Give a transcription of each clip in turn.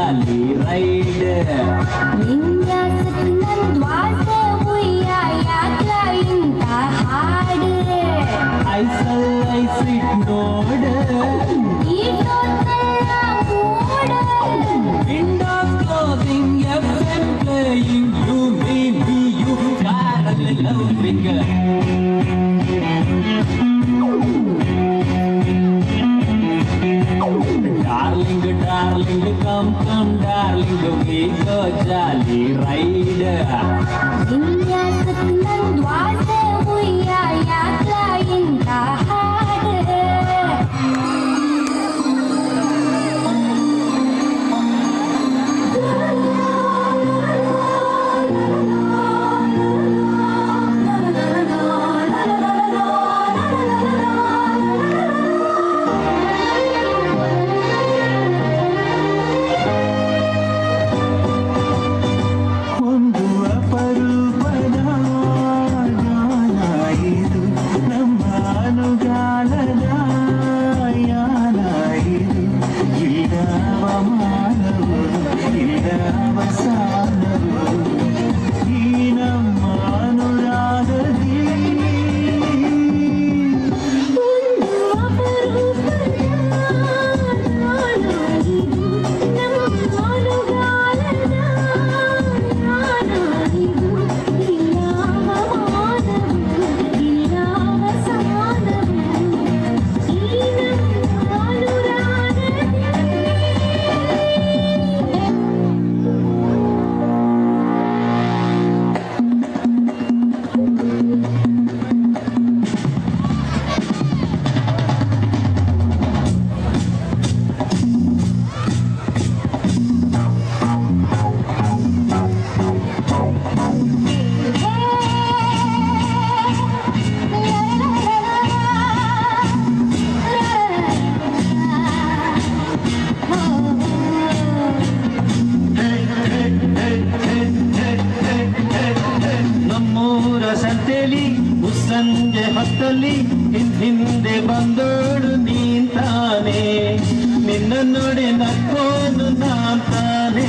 Jolly ride ವಿನ್ಯಾಸಕ್ಕೆ ನನ್ ದ್ವಾಸೆ ಉಯ್ಯ ಯಾಕ ಇಂತ ಹಾಡು ಐಸಿಟ್ ನೋಡ ಈಟೊತ್ತಲ್ಲ ಮೂಡ windows closing FM playing you me me you ಕಾರಲ್ಲಿ loving Darling, come, darling, we go jolly ride. ವಿನ್ಯಾಸಕ್ಕೆ ನನ್ ದ್ವಾಸೆ ಉಯ್ಯ ಯಾಕ ಇಂತ ಹಾಡು ಸಂಜೆ ಹೊತ್ತಲ್ಲಿ ಹಿಂದೆ ಬಂದೋಡು ನೀಂತಾನೆ ನಿನ್ನ ನೋಡಿ ನಕ್ಕೋನು ನಾಂತಾನೆ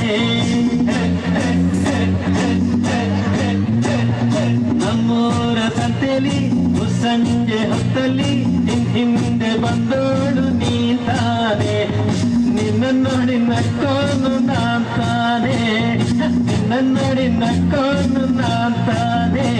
ನಮ್ಮೂರ ಸಂತೆಲಿ ಸಂಜೆ ಹೊತ್ತಲ್ಲಿ ಹಿಂದೆ ಬಂದೋಡು ನೀಂತಾನೆ ನಿನ್ನ ನೋಡಿ ನಕ್ಕೋನು ನಾಂತಾನೆ ನಿನ್ನ ನೋಡಿ ನಕ್ಕೋನು ನಾಂತಾನೆ